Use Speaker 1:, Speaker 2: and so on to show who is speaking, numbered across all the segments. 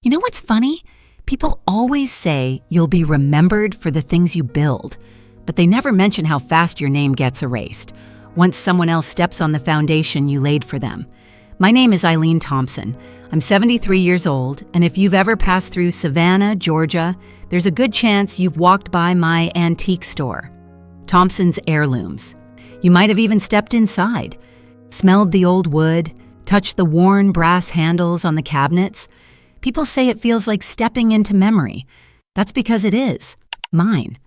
Speaker 1: You know what's funny? People always say you'll be remembered for the things you build, but they never mention how fast your name gets erased once someone else steps on the foundation you laid for them. My name is Eileen Thompson. I'm 73 years old, and if you've ever passed through Savannah, Georgia, there's a good chance you've walked by my antique store, Thompson's Heirlooms. You might have even stepped inside, smelled the old wood, touched the worn brass handles on the cabinets. People say it feels like stepping into memory. That's because it is. Mine.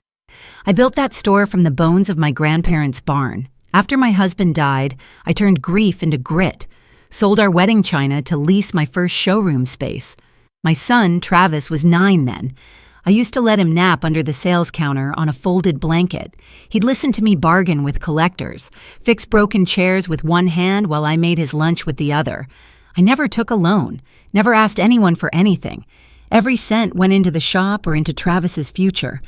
Speaker 1: I built that store from the bones of my grandparents' barn. After my husband died, I turned grief into grit, sold our wedding china to lease my first showroom space. My son, Travis, was 9 then. I used to let him nap under the sales counter on a folded blanket. He'd listen to me bargain with collectors, fix broken chairs with one hand while I made his lunch with the other. I never took a loan, never asked anyone for anything. Every cent went into the shop or into Travis's future.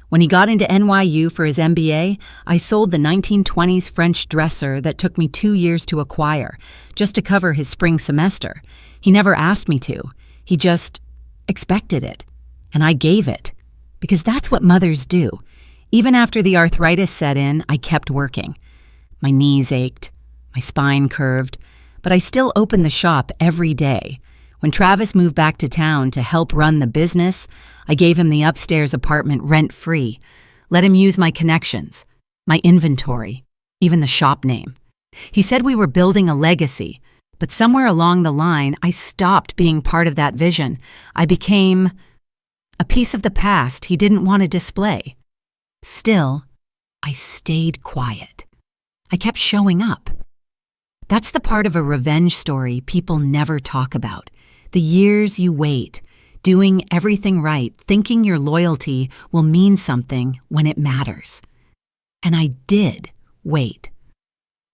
Speaker 1: When he got into NYU for his MBA, I sold the 1920s French dresser that took me 2 years to acquire, just to cover his spring semester. He never asked me to. He just expected it. And I gave it. Because that's what mothers do. Even after the arthritis set in, I kept working. My knees ached, my spine curved, but I still opened the shop every day. When Travis moved back to town to help run the business, I gave him the upstairs apartment rent-free, let him use my connections, my inventory, even the shop name. He said we were building a legacy, but somewhere along the line, I stopped being part of that vision. I became a piece of the past he didn't want to display. Still, I stayed quiet. I kept showing up. That's the part of a revenge story people never talk about. The years you wait, doing everything right, thinking your loyalty will mean something when it matters. And I did wait.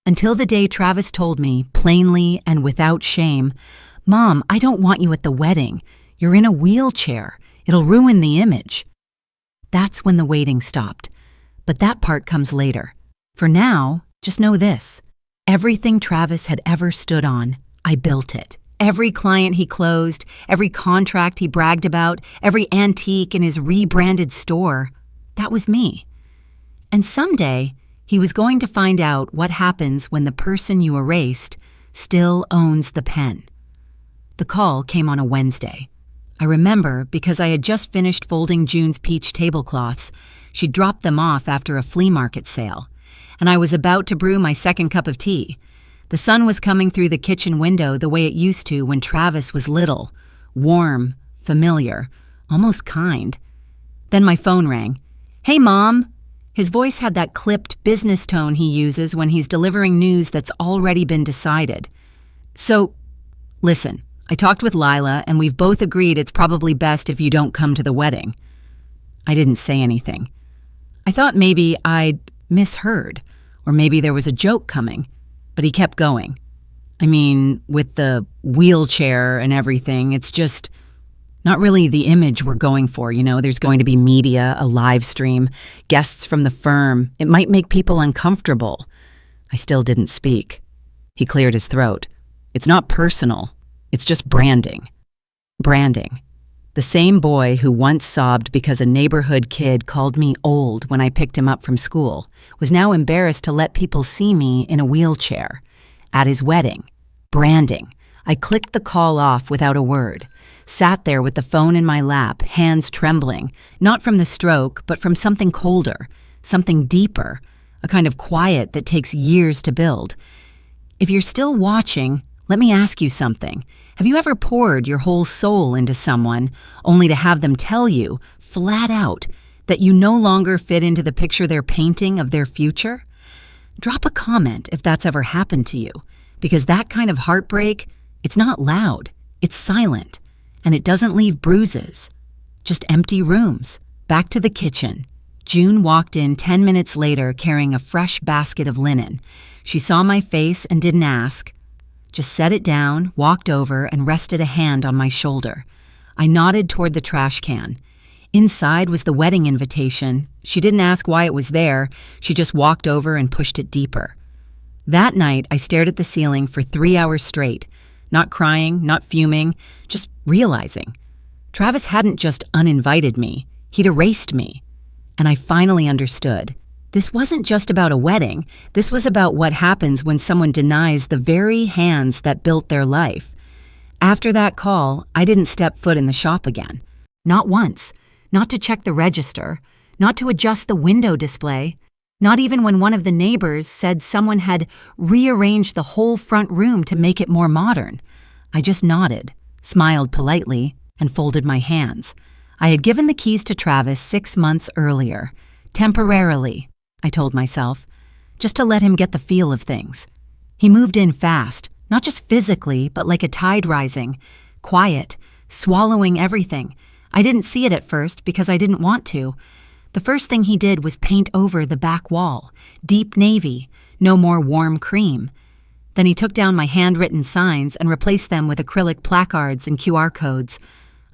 Speaker 1: Until the day Travis told me, plainly and without shame, "Mom, I don't want you at the wedding. You're in a wheelchair. It'll ruin the image." That's when the waiting stopped. But that part comes later. For now, just know this. Everything Travis had ever stood on, I built it. Every client he closed, every contract he bragged about, every antique in his rebranded store, that was me. And someday, he was going to find out what happens when the person you erased still owns the pen. The call came on a Wednesday. I remember because I had just finished folding June's peach tablecloths. She dropped them off after a flea market sale, and I was about to brew my second cup of tea. The sun was coming through the kitchen window the way it used to when Travis was little, warm, familiar, almost kind. Then my phone rang. "Hey, Mom." His voice had that clipped business tone he uses when he's delivering news that's already been decided. "So, listen, I talked with Lila, and we've both agreed it's probably best if you don't come to the wedding." I didn't say anything. I thought maybe I'd misheard, or maybe there was a joke coming. But he kept going. I mean, with the wheelchair and everything, it's just not really the image we're going for, you know? There's going to be media, a live stream, guests from the firm. It might make people uncomfortable. I still didn't speak. He cleared his throat. "It's not personal. It's just branding." Branding. The same boy who once sobbed because a neighborhood kid called me old when I picked him up from school was now embarrassed to let people see me in a wheelchair. At his wedding. Branding. I clicked the call off without a word, sat there with the phone in my lap, hands trembling, not from the stroke, but from something colder, something deeper, a kind of quiet that takes years to build. If you're still watching, let me ask you something. Have you ever poured your whole soul into someone only to have them tell you, flat out, that you no longer fit into the picture they're painting of their future? Drop a comment if that's ever happened to you, because that kind of heartbreak, it's not loud, it's silent, and it doesn't leave bruises, just empty rooms. Back to the kitchen. June walked in 10 minutes later carrying a fresh basket of linen. She saw my face and didn't ask. Just set it down, walked over, and rested a hand on my shoulder. I nodded toward the trash can. Inside was the wedding invitation. She didn't ask why it was there. She just walked over and pushed it deeper. That night, I stared at the ceiling for 3 hours straight, not crying, not fuming, just realizing. Travis hadn't just uninvited me, he'd erased me. And I finally understood. This wasn't just about a wedding. This was about what happens when someone denies the very hands that built their life. After that call, I didn't step foot in the shop again. Not once. Not to check the register. Not to adjust the window display. Not even when one of the neighbors said someone had rearranged the whole front room to make it more modern. I just nodded, smiled politely, and folded my hands. I had given the keys to Travis 6 months earlier. Temporarily, I told myself, just to let him get the feel of things. He moved in fast, not just physically, but like a tide rising. Quiet, swallowing everything. I didn't see it at first because I didn't want to. The first thing he did was paint over the back wall. Deep navy, no more warm cream. Then he took down my handwritten signs and replaced them with acrylic placards and QR codes.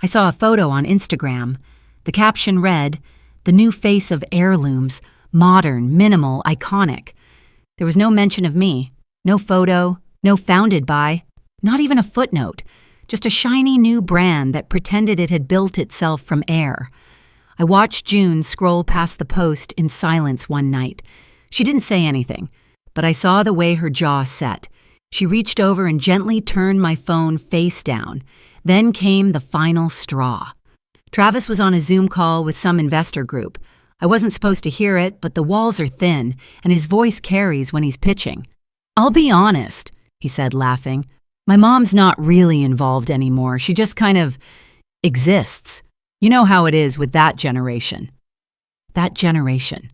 Speaker 1: I saw a photo on Instagram. The caption read, "The new face of heirlooms, modern, minimal, iconic." There was no mention of me, no photo, no founded by, not even a footnote, just a shiny new brand that pretended it had built itself from air. I watched June scroll past the post in silence one night. She didn't say anything, but I saw the way her jaw set. She reached over and gently turned my phone face down. Then came the final straw. Travis was on a Zoom call with some investor group. I wasn't supposed to hear it, but the walls are thin, and his voice carries when he's pitching. "I'll be honest," he said, laughing. "My mom's not really involved anymore. She just kind of exists. You know how it is with that generation." That generation.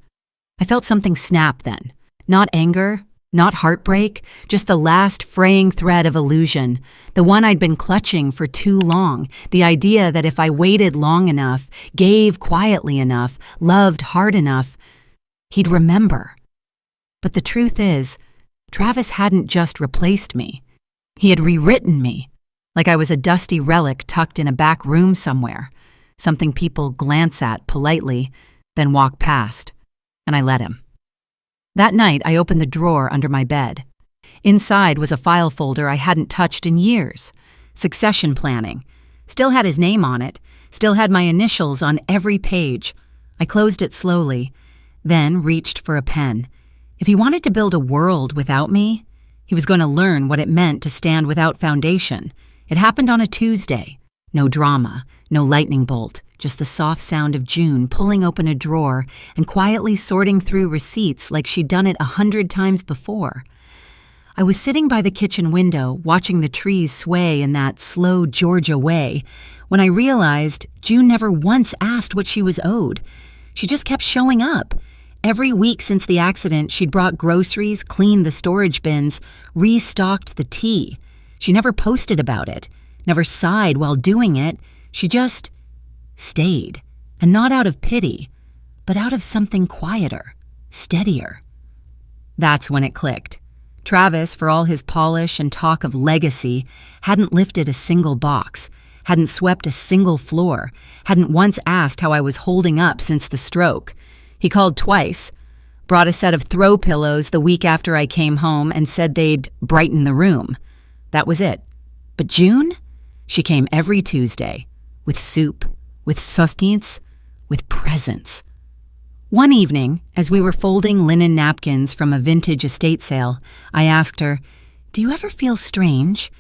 Speaker 1: I felt something snap then. Not anger, not heartbreak, just the last fraying thread of illusion, the one I'd been clutching for too long, the idea that if I waited long enough, gave quietly enough, loved hard enough, he'd remember. But the truth is, Travis hadn't just replaced me. He had rewritten me, like I was a dusty relic tucked in a back room somewhere, something people glance at politely, then walk past, and I let him. That night, I opened the drawer under my bed. Inside was a file folder I hadn't touched in years. Succession planning. Still had his name on it. Still had my initials on every page. I closed it slowly, then reached for a pen. If he wanted to build a world without me, he was going to learn what it meant to stand without foundation. It happened on a Tuesday. No drama, no lightning bolt, just the soft sound of June pulling open a drawer and quietly sorting through receipts like she'd done it 100 times before. I was sitting by the kitchen window, watching the trees sway in that slow Georgia way, when I realized June never once asked what she was owed. She just kept showing up. Every week since the accident, she'd brought groceries, cleaned the storage bins, restocked the tea. She never posted about it, never sighed while doing it. She just stayed, and not out of pity, but out of something quieter, steadier. That's when it clicked. Travis, for all his polish and talk of legacy, hadn't lifted a single box, hadn't swept a single floor, hadn't once asked how I was holding up since the stroke. He called twice, brought a set of throw pillows the week after I came home and said they'd brighten the room. That was it. But June? She came every Tuesday, with soup, with sustenance, with presents. One evening, as we were folding linen napkins from a vintage estate sale, I asked her, "Do you ever feel strange,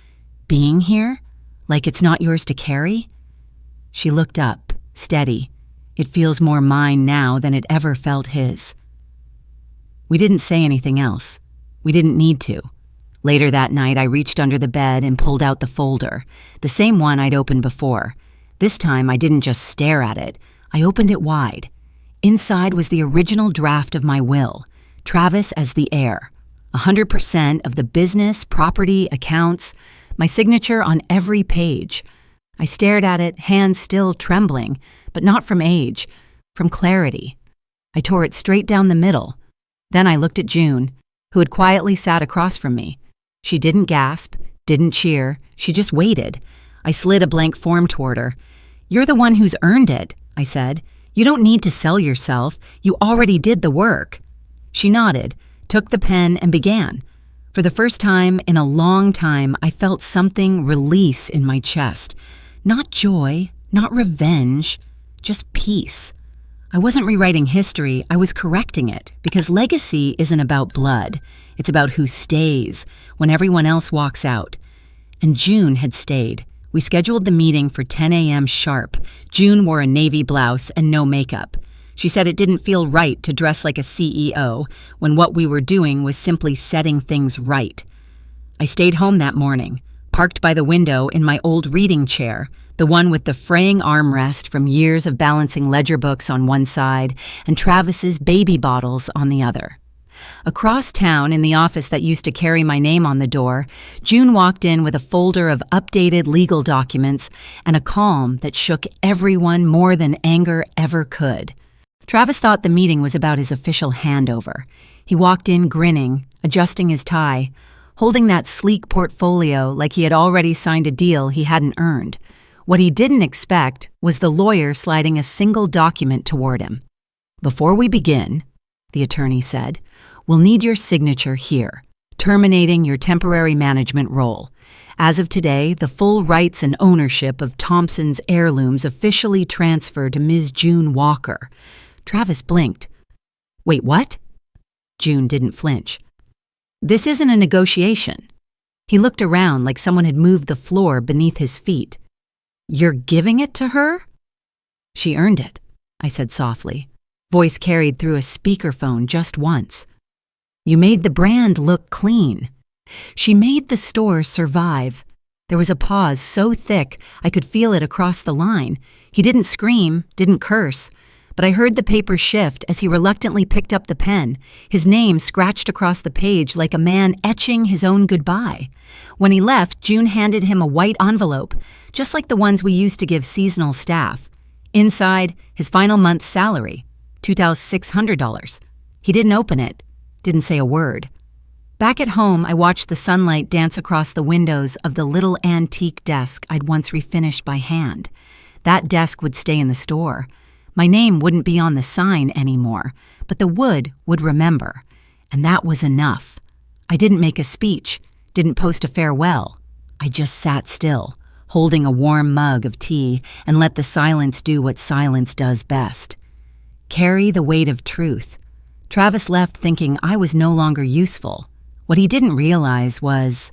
Speaker 1: being here, like it's not yours to carry?" She looked up, steady. It feels more mine now than it ever felt his. We didn't say anything else. We didn't need to. Later that night, I reached under the bed and pulled out the folder, the same one I'd opened before. This time, I didn't just stare at it. I opened it wide. Inside was the original draft of my will, Travis as the heir, 100% of the business, property, accounts, my signature on every page. I stared at it, hands still trembling, but not from age, from clarity. I tore it straight down the middle. Then I looked at June, who had quietly sat across from me. She didn't gasp, didn't cheer, she just waited. I slid a blank form toward her. "You're the one who's earned it," I said. "You don't need to sell yourself. You already did the work." She nodded, took the pen, and began. For the first time in a long time, I felt something release in my chest. Not joy, Not revenge, just peace. I wasn't rewriting history, I was correcting it, because legacy isn't about blood. It's about who stays when everyone else walks out. And June had stayed. We scheduled the meeting for 10 a.m. sharp. June wore a navy blouse and no makeup. She said it didn't feel right to dress like a CEO when what we were doing was simply setting things right. I stayed home that morning, parked by the window in my old reading chair, the one with the fraying armrest from years of balancing ledger books on one side and Travis's baby bottles on the other. Across town, in the office that used to carry my name on the door, June walked in with a folder of updated legal documents and a calm that shook everyone more than anger ever could. Travis thought the meeting was about his official handover. He walked in grinning, adjusting his tie, holding that sleek portfolio like he had already signed a deal he hadn't earned. What he didn't expect was the lawyer sliding a single document toward him. "Before we begin," the attorney said, "we'll need your signature here, terminating your temporary management role. As of today, the full rights and ownership of Thompson's heirlooms officially transfer to Ms. June Walker." Travis blinked. "Wait, what?" June didn't flinch. "This isn't a negotiation." He looked around like someone had moved the floor beneath his feet. "You're giving it to her?" "She earned it," I said softly, voice carried through a speakerphone just once. "You made the brand look clean. She made the store survive." There was a pause so thick I could feel it across the line. He didn't scream, didn't curse, but I heard the paper shift as he reluctantly picked up the pen, his name scratched across the page like a man etching his own goodbye. When he left, June handed him a white envelope, just like the ones we used to give seasonal staff. Inside, his final month's salary, $2,600. He didn't open it, didn't say a word. Back at home, I watched the sunlight dance across the windows of the little antique desk I'd once refinished by hand. That desk would stay in the store. My name wouldn't be on the sign anymore, but the wood would remember, and that was enough. I didn't make a speech, didn't post a farewell. I just sat still, holding a warm mug of tea, and let the silence do what silence does best. Carry the weight of truth. Travis left thinking I was no longer useful. What he didn't realize was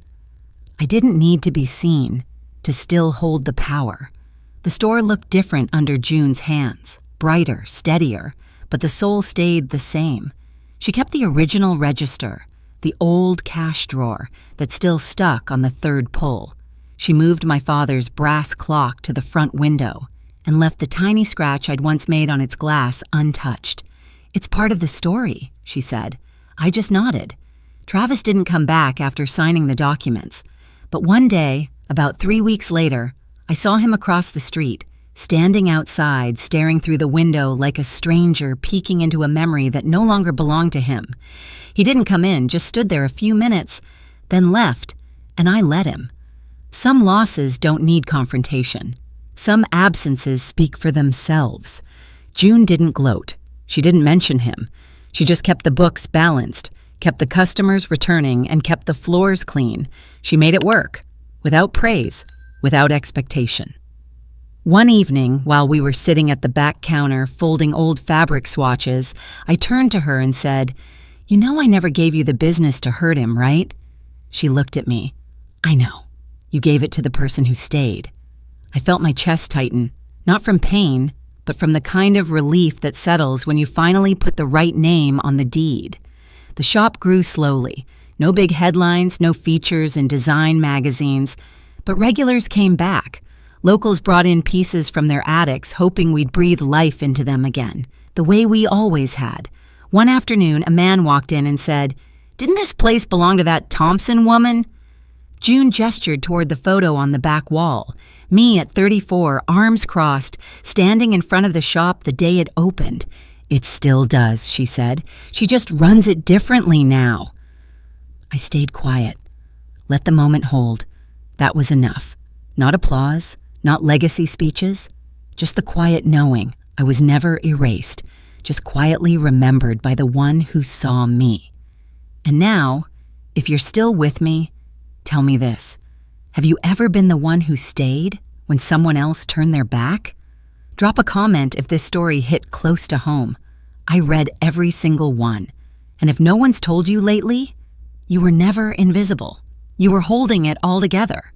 Speaker 1: I didn't need to be seen to still hold the power. The store looked different under June's hands, brighter, steadier, but the soul stayed the same. She kept the original register, the old cash drawer that still stuck on the third pull. She moved my father's brass clock to the front window and left the tiny scratch I'd once made on its glass untouched. "It's part of the story," she said. I just nodded. Travis didn't come back after signing the documents, but one day, about 3 weeks later, I saw him across the street, standing outside, staring through the window like a stranger peeking into a memory that no longer belonged to him. He didn't come in, just stood there a few minutes, then left, and I let him. Some losses don't need confrontation. Some absences speak for themselves. June didn't gloat. She didn't mention him. She just kept the books balanced, kept the customers returning, and kept the floors clean. She made it work, without praise, without expectation. One evening, while we were sitting at the back counter folding old fabric swatches, I turned to her and said, "You know I never gave you the business to hurt him, right?" She looked at me. "I know. You gave it to the person who stayed." I felt my chest tighten, not from pain, but from the kind of relief that settles when you finally put the right name on the deed. The shop grew slowly. No big headlines, no features in design magazines, but regulars came back. Locals brought in pieces from their attics, hoping we'd breathe life into them again, the way we always had. One afternoon, a man walked in and said, "Didn't this place belong to that Thompson woman?" June gestured toward the photo on the back wall. Me at 34, arms crossed, standing in front of the shop the day it opened. "It still does," she said. "She just runs it differently now." I stayed quiet. Let the moment hold. That was enough. Not applause, not legacy speeches, just the quiet knowing I was never erased, just quietly remembered by the one who saw me. And now, if you're still with me, tell me this. Have you ever been the one who stayed when someone else turned their back? Drop a comment if this story hit close to home. I read every single one. And if no one's told you lately, you were never invisible. You were holding it all together.